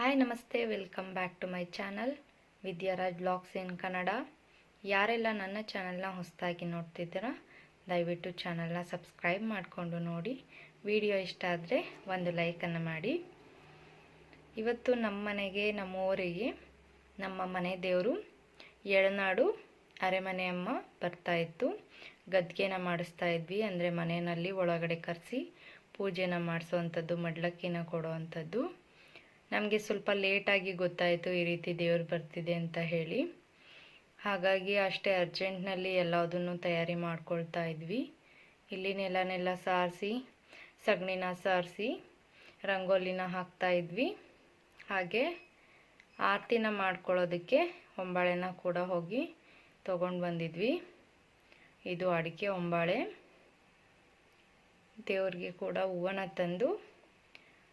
Hi ನಮಸ್ತೆ, welcome back to my channel Vidyaraj blogs in Kannada. ಯಾರೆಲ್ಲ ನನ್ನ ಚಾನಲ್ನ ಹೊಸದಾಗಿ ನೋಡ್ತಿದ್ದೀರಾ ದಯವಿಟ್ಟು ಚಾನಲ್ನ ಸಬ್ಸ್ಕ್ರೈಬ್ ಮಾಡಿಕೊಂಡು ನೋಡಿ. ವಿಡಿಯೋ ಇಷ್ಟ ಆದರೆ ಒಂದು ಲೈಕನ್ನು ಮಾಡಿ. ಇವತ್ತು ನಮ್ಮ ಮನೆಗೆ, ನಮ್ಮ ಊರಿಗೆ, ನಮ್ಮ ಮನೆ ದೇವರು ಎಳನಾಡು ಅರೆಮನೆ ಅಮ್ಮ ಬರ್ತಾಯಿತ್ತು. ಗದ್ಗೆನ ಮಾಡಿಸ್ತಾ ಇದ್ವಿ, ಅಂದರೆ ಮನೆಯಲ್ಲಿ ಒಳಗಡೆ ಕರೆಸಿ ಪೂಜೆನ ಮಾಡಿಸೋವಂಥದ್ದು, ಮಡ್ಲಕ್ಕಿನ ಕೊಡೋ ಅಂಥದ್ದು. ನಮಗೆ ಸ್ವಲ್ಪ ಲೇಟಾಗಿ ಗೊತ್ತಾಯಿತು ಈ ರೀತಿ ದೇವ್ರು ಬರ್ತಿದೆ ಅಂತ ಹೇಳಿ. ಹಾಗಾಗಿ ಅಷ್ಟೇ ಅರ್ಜೆಂಟ್ನಲ್ಲಿ ಎಲ್ಲದನ್ನು ತಯಾರಿ ಮಾಡ್ಕೊಳ್ತಾ ಇದ್ವಿ. ಇಲ್ಲಿ ನೆಲನೆಲ್ಲ ಸಾರಿಸಿ, ಸಗಣಿನ ಸಾರಿಸಿ, ರಂಗೋಲಿನ ಹಾಕ್ತಾ ಇದ್ವಿ. ಹಾಗೆ ಆರತಿನ ಮಾಡ್ಕೊಳ್ಳೋದಕ್ಕೆ ಹೊಂಬಾಳೆನ ಕೂಡ ಹೋಗಿ ತೊಗೊಂಡು ಬಂದಿದ್ವಿ. ಇದು ಅಡಿಕೆ ಹೊಂಬಾಳೆ. ದೇವ್ರಿಗೆ ಕೂಡ ಹೂವನ್ನ ತಂದು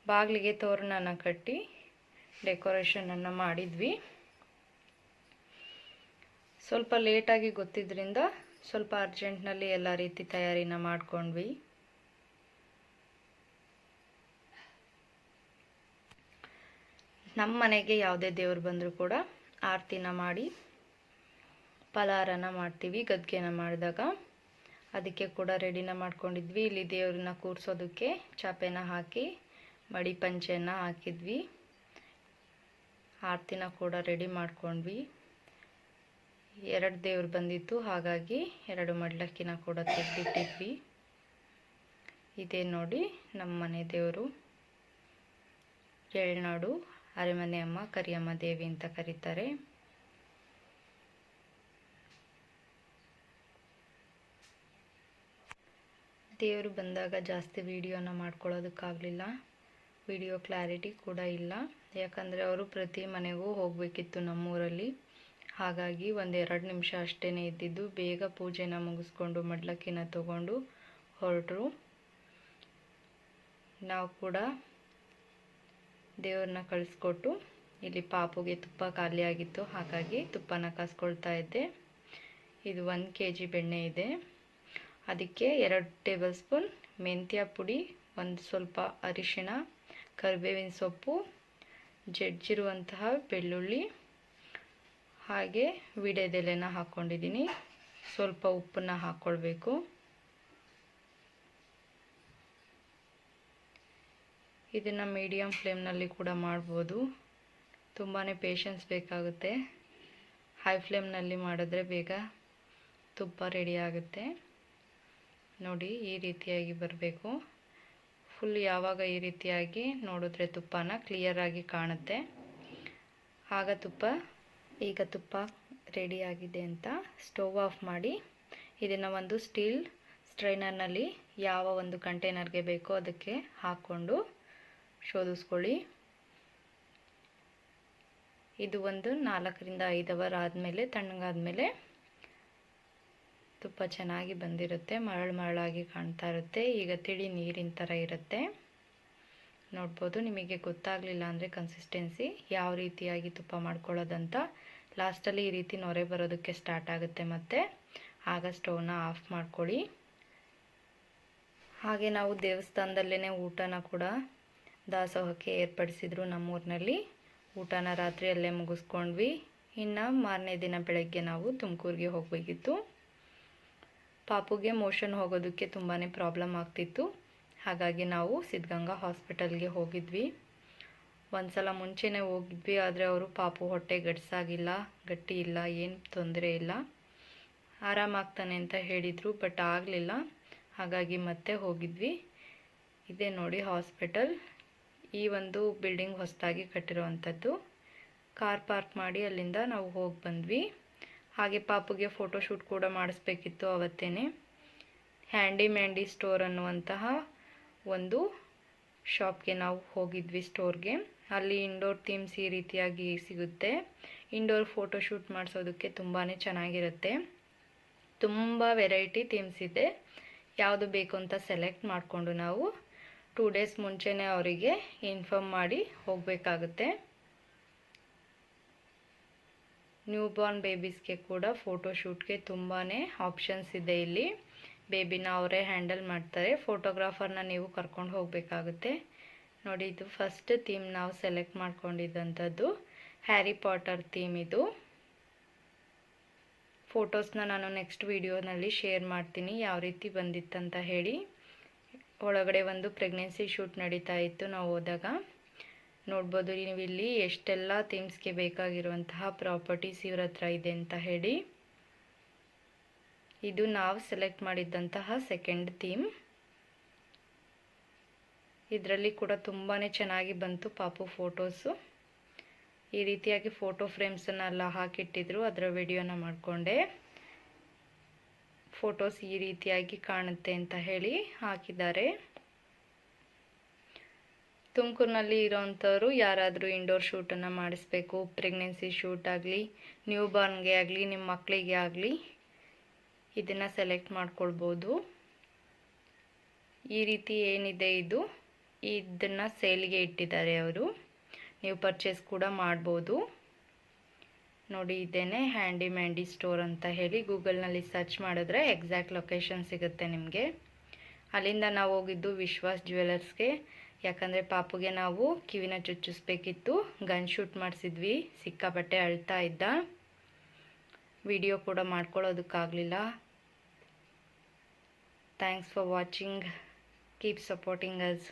ಬಾಗಿಲಿಗೆ ತೋರಣನ ಕಟ್ಟಿ ಡೆಕೋರೇಷನನ್ನು ಮಾಡಿದ್ವಿ. ಸ್ವಲ್ಪ ಲೇಟಾಗಿ ಗೊತ್ತಿದ್ದರಿಂದ ಸ್ವಲ್ಪ ಅರ್ಜೆಂಟ್ನಲ್ಲಿ ಎಲ್ಲ ರೀತಿ ತಯಾರಿನ ಮಾಡ್ಕೊಂಡ್ವಿ. ನಮ್ಮ ಮನೆಗೆ ಯಾವುದೇ ದೇವ್ರು ಬಂದರೂ ಕೂಡ ಆರತಿನ ಮಾಡಿ ಫಲಾರನ ಮಾಡ್ತೀವಿ. ಗದ್ಗೆನ ಮಾಡಿದಾಗ ಅದಕ್ಕೆ ಕೂಡ ರೆಡಿನ ಮಾಡ್ಕೊಂಡಿದ್ವಿ. ಇಲ್ಲಿ ದೇವ್ರನ್ನ ಕೂರಿಸೋದಕ್ಕೆ ಚಾಪೆನ ಹಾಕಿ ಮಡಿ ಪಂಚೆಯನ್ನು ಹಾಕಿದ್ವಿ. ಆರತಿನ ಕೂಡ ರೆಡಿ ಮಾಡ್ಕೊಂಡ್ವಿ. 2 ದೇವ್ರು ಬಂದಿತ್ತು, ಹಾಗಾಗಿ 2 ಮಡ್ಲಕ್ಕಿನ ಕೂಡ ತೆಗೆದಿಟ್ಟಿದ್ವಿ. ಇದೇ ನೋಡಿ ನಮ್ಮ ಮನೆ ದೇವರು, ಎಳನಾಡು ಅರೆಮನೆ ಅಮ್ಮ, ಕರಿಯಮ್ಮ ದೇವಿ ಅಂತ ಕರೀತಾರೆ. ದೇವರು ಬಂದಾಗ ಜಾಸ್ತಿ ವಿಡಿಯೋನ ಮಾಡ್ಕೊಳ್ಳೋದಕ್ಕಾಗಲಿಲ್ಲ. ವಿಡಿಯೋ ಕ್ಲಾರಿಟಿ ಕೂಡ ಇಲ್ಲ, ಯಾಕಂದರೆ ಅವರು ಪ್ರತಿ ಮನೆಗೂ ಹೋಗಬೇಕಿತ್ತು ನಮ್ಮೂರಲ್ಲಿ. ಹಾಗಾಗಿ 1-2 ನಿಮಿಷ ಅಷ್ಟೇ ಇದ್ದಿದ್ದು. ಬೇಗ ಪೂಜೆನ ಮುಗಿಸ್ಕೊಂಡು ಮಡ್ಲಕ್ಕಿನ ತಗೊಂಡು ಹೊರಟರು. ನಾವು ಕೂಡ ದೇವ್ರನ್ನ ಕಳಿಸ್ಕೊಟ್ಟು, ಇಲ್ಲಿ ಪಾಪುಗೆ ತುಪ್ಪ ಖಾಲಿ ಆಗಿತ್ತು, ಹಾಗಾಗಿ ತುಪ್ಪನ ಕಾಸ್ಕೊಳ್ತಾ ಇದ್ದೆ. ಇದು 1 kg ಬೆಣ್ಣೆ ಇದೆ. ಅದಕ್ಕೆ 2 ಟೇಬಲ್ ಸ್ಪೂನ್ ಮೆಂತ್ಯ ಪುಡಿ, ಒಂದು ಸ್ವಲ್ಪ ಅರಿಶಿಣ, ಕರಿಬೇವಿನ ಸೊಪ್ಪು, ಜಜ್ಜಿರುವಂತಹ ಬೆಳ್ಳುಳ್ಳಿ, ಹಾಗೆ ವಿಡೆದೆಲೆನ ಹಾಕ್ಕೊಂಡಿದ್ದೀನಿ. ಸ್ವಲ್ಪ ಉಪ್ಪನ್ನ ಹಾಕ್ಕೊಳ್ಬೇಕು. ಇದನ್ನು ಮೀಡಿಯಮ್ ಫ್ಲೇಮ್ನಲ್ಲಿ ಕೂಡ ಮಾಡ್ಬೋದು. ತುಂಬಾ ಪೇಷನ್ಸ್ ಬೇಕಾಗುತ್ತೆ. ಹೈ ಫ್ಲೇಮ್ನಲ್ಲಿ ಮಾಡಿದ್ರೆ ಬೇಗ ತುಪ್ಪ ರೆಡಿ ಆಗುತ್ತೆ. ನೋಡಿ, ಈ ರೀತಿಯಾಗಿ ಬರಬೇಕು. ಫುಲ್ ಯಾವಾಗ ಈ ರೀತಿಯಾಗಿ ನೋಡಿದ್ರೆ ತುಪ್ಪನ ಕ್ಲಿಯರಾಗಿ ಕಾಣುತ್ತೆ, ಆಗ ಈಗ ತುಪ್ಪ ರೆಡಿಯಾಗಿದೆ ಅಂತ ಸ್ಟವ್ ಆಫ್ ಮಾಡಿ ಇದನ್ನು ಒಂದು ಸ್ಟೀಲ್ ಸ್ಟ್ರೈನರ್ನಲ್ಲಿ ಯಾವ ಒಂದು ಕಂಟೈನರ್ಗೆ ಬೇಕೋ ಅದಕ್ಕೆ ಹಾಕ್ಕೊಂಡು ಶೋಧಿಸ್ಕೊಳ್ಳಿ. ಇದು ಒಂದು 4ರಿಂದ 5 ಅವರ್ ಆದಮೇಲೆ, ತಣ್ಣಗಾದ್ಮೇಲೆ ತುಪ್ಪ ಚೆನ್ನಾಗಿ ಬಂದಿರುತ್ತೆ. ಮರಳಾಗಿ ಕಾಣ್ತಾ ಇರುತ್ತೆ. ಈಗ ತಿಳಿ ನೀರಿನ ಥರ ಇರುತ್ತೆ. ನೋಡ್ಬೋದು. ನಿಮಗೆ ಗೊತ್ತಾಗಲಿಲ್ಲ ಅಂದರೆ ಕನ್ಸಿಸ್ಟೆನ್ಸಿ ಯಾವ ರೀತಿಯಾಗಿ ತುಪ್ಪ ಮಾಡ್ಕೊಳ್ಳೋದಂತ, ಲಾಸ್ಟಲ್ಲಿ ಈ ರೀತಿ ನೊರೆ ಬರೋದಕ್ಕೆ ಸ್ಟಾರ್ಟ್ ಆಗುತ್ತೆ. ಮತ್ತು ಆಗ ಸ್ಟವ್ನ ಆಫ್ ಮಾಡ್ಕೊಳ್ಳಿ. ಹಾಗೆ ನಾವು ದೇವಸ್ಥಾನದಲ್ಲೇ ಊಟನ ಕೂಡ ದಾಸೋಹಕ್ಕೆ ಏರ್ಪಡಿಸಿದ್ರು ನಮ್ಮೂರಿನಲ್ಲಿ. ಊಟನ ರಾತ್ರಿ ಅಲ್ಲೇ ಮುಗಿಸ್ಕೊಂಡ್ವಿ. ಇನ್ನು ಮಾರನೇ ದಿನ ಬೆಳಗ್ಗೆ ನಾವು ತುಮಕೂರಿಗೆ ಹೋಗಬೇಕಿತ್ತು. ಪಾಪುಗೆ ಮೋಷನ್ ಹೋಗೋದಕ್ಕೆ ತುಂಬಾ ಪ್ರಾಬ್ಲಮ್ ಆಗ್ತಿತ್ತು. ಹಾಗಾಗಿ ನಾವು ಸಿದ್ಧಗಂಗಾ ಹಾಸ್ಪಿಟಲ್ಗೆ ಹೋಗಿದ್ವಿ. ಒಂದು ಸಲ ಮುಂಚೆನೇ ಹೋಗಿದ್ವಿ, ಆದರೆ ಅವರು ಪಾಪು ಹೊಟ್ಟೆ ಗಡ್ಸಾಗಿಲ್ಲ, ಗಟ್ಟಿ ಇಲ್ಲ, ಏನು ತೊಂದರೆ ಇಲ್ಲ, ಆರಾಮಾಗ್ತಾನೆ ಅಂತ ಹೇಳಿದರು. ಬಟ್ ಆಗಲಿಲ್ಲ. ಹಾಗಾಗಿ ಮತ್ತೆ ಹೋಗಿದ್ವಿ. ಇದೇ ನೋಡಿ ಹಾಸ್ಪಿಟಲ್. ಈ ಒಂದು ಬಿಲ್ಡಿಂಗ್ ಹೊಸದಾಗಿ ಕಟ್ಟಿರೋವಂಥದ್ದು. ಕಾರ್ ಪಾರ್ಕ್ ಮಾಡಿ ಅಲ್ಲಿಂದ ನಾವು ಹೋಗಿ ಬಂದ್ವಿ. ಹಾಗೆ ಪಾಪುಗೆ ಫೋಟೋಶೂಟ್ ಕೂಡ ಮಾಡಿಸ್ಬೇಕಿತ್ತು ಅವತ್ತೇ. ಹ್ಯಾಂಡಿ ಮ್ಯಾಂಡಿ ಸ್ಟೋರ್ ಅನ್ನುವಂತಹ ಒಂದು ಶಾಪ್ಗೆ ನಾವು ಹೋಗಿದ್ವಿ, ಸ್ಟೋರ್ಗೆ. ಅಲ್ಲಿ ಇಂಡೋರ್ ಥೀಮ್ಸ್ ಈ ರೀತಿಯಾಗಿ ಸಿಗುತ್ತೆ. ಇಂಡೋರ್ ಫೋಟೋಶೂಟ್ ಮಾಡಿಸೋದಕ್ಕೆ ತುಂಬಾ ಚೆನ್ನಾಗಿರುತ್ತೆ. ತುಂಬ ವೆರೈಟಿ ಥೀಮ್ಸ್ ಇದೆ. ಯಾವುದು ಬೇಕು ಅಂತ ಸೆಲೆಕ್ಟ್ ಮಾಡಿಕೊಂಡು ನಾವು 2 ಡೇಸ್ ಮುಂಚೆನೇ ಅವರಿಗೆ ಇನ್ಫಾರ್ಮ್ ಮಾಡಿ ಹೋಗಬೇಕಾಗುತ್ತೆ. ನ್ಯೂ ಬಾರ್ನ್ ಬೇಬೀಸ್ಗೆ ಕೂಡ ಫೋಟೋಶೂಟ್ಗೆ ತುಂಬಾ ಆಪ್ಷನ್ಸ್ ಇದೆ. ಇಲ್ಲಿ ಬೇಬಿನ ಅವರೇ ಹ್ಯಾಂಡಲ್ ಮಾಡ್ತಾರೆ. ಫೋಟೋಗ್ರಾಫರ್ನ ನೀವು ಕರ್ಕೊಂಡು ಹೋಗಬೇಕಾಗುತ್ತೆ. ನೋಡಿ, ಇದು ಫಸ್ಟ್ ಥೀಮ್ ನಾವು ಸೆಲೆಕ್ಟ್ ಮಾಡ್ಕೊಂಡಿದ್ದಂಥದ್ದು ಹ್ಯಾರಿ ಪಾಟರ್ ಥೀಮ್. ಇದು ಫೋಟೋಸ್ನ ನಾನು ನೆಕ್ಸ್ಟ್ ವಿಡಿಯೋನಲ್ಲಿ ಶೇರ್ ಮಾಡ್ತೀನಿ ಯಾವ ರೀತಿ ಬಂದಿತ್ತಂತ ಹೇಳಿ. ಒಳಗಡೆ ಒಂದು ಪ್ರೆಗ್ನೆನ್ಸಿ ಶೂಟ್ ನಡೀತಾ ಇತ್ತು ನಾವು ಹೋದಾಗ. ನೋಡ್ಬೋದು ನೀವು ಇಲ್ಲಿ ಎಷ್ಟೆಲ್ಲ ಥೀಮ್ಸ್ಗೆ ಬೇಕಾಗಿರುವಂತಹ ಪ್ರಾಪರ್ಟೀಸ್ ಇವ್ರ ಹತ್ರ ಇದೆ ಅಂತ ಹೇಳಿ. ಇದು ನಾವು ಸೆಲೆಕ್ಟ್ ಮಾಡಿದ್ದಂತಹ ಸೆಕೆಂಡ್ ಥೀಮ್. ಇದರಲ್ಲಿ ಕೂಡ ತುಂಬಾ ಚೆನ್ನಾಗಿ ಬಂತು ಪಾಪು ಫೋಟೋಸು. ಈ ರೀತಿಯಾಗಿ ಫೋಟೋ ಫ್ರೇಮ್ಸನ್ನೆಲ್ಲ ಹಾಕಿಟ್ಟಿದ್ರು, ಅದರ ವಿಡಿಯೋನ ಮಾಡಿಕೊಂಡೆ. ಫೋಟೋಸ್ ಈ ರೀತಿಯಾಗಿ ಕಾಣುತ್ತೆ ಅಂತ ಹೇಳಿ ಹಾಕಿದ್ದಾರೆ. ತುಮಕೂರಿನಲ್ಲಿ ಇರೋವಂಥವ್ರು ಯಾರಾದರೂ ಇಂಡೋರ್ ಶೂಟನ್ನು ಮಾಡಿಸ್ಬೇಕು, ಪ್ರೆಗ್ನೆನ್ಸಿ ಶೂಟ್ ಆಗಲಿ, ನ್ಯೂ ಬಾರ್ನ್ಗೆ ಆಗಲಿ, ನಿಮ್ಮ ಮಕ್ಕಳಿಗೆ ಆಗಲಿ ಇದನ್ನು ಸೆಲೆಕ್ಟ್ ಮಾಡ್ಕೊಳ್ಬೋದು. ಈ ರೀತಿ ಏನಿದೆ ಇದನ್ನು ಸೇಲ್ಗೆ ಇಟ್ಟಿದ್ದಾರೆ ಅವರು, ನೀವು ಪರ್ಚೇಸ್ ಕೂಡ ಮಾಡ್ಬೋದು. ನೋಡಿ, ಇದೇನೆ ಹ್ಯಾಂಡಿ ಮ್ಯಾಂಡಿ ಸ್ಟೋರ್ ಅಂತ ಹೇಳಿ ಗೂಗಲ್ನಲ್ಲಿ ಸರ್ಚ್ ಮಾಡಿದ್ರೆ ಎಕ್ಸಾಕ್ಟ್ ಲೊಕೇಶನ್ ಸಿಗುತ್ತೆ ನಿಮಗೆ. ಅಲ್ಲಿಂದ ನಾವು ಹೋಗಿದ್ದು ವಿಶ್ವಾಸ್ ಜ್ಯುವೆಲರ್ಸ್ಗೆ. ಯಾಕಂದರೆ ಪಾಪುಗೆ ನಾವು ಕಿವಿನ ಚುಚ್ಚಿಸ್ಬೇಕಿತ್ತು. ಗನ್ ಶೂಟ್ ಮಾಡಿಸಿದ್ವಿ, ಸಿಕ್ಕಾಪಟ್ಟೆ ಅಳ್ತಾ ಇದ್ದ. ವಿಡಿಯೋ ಕೂಡ ಮಾಡ್ಕೊಳ್ಳೋದಕ್ಕಾಗಲಿಲ್ಲ. Thanks for watching. Keep supporting us.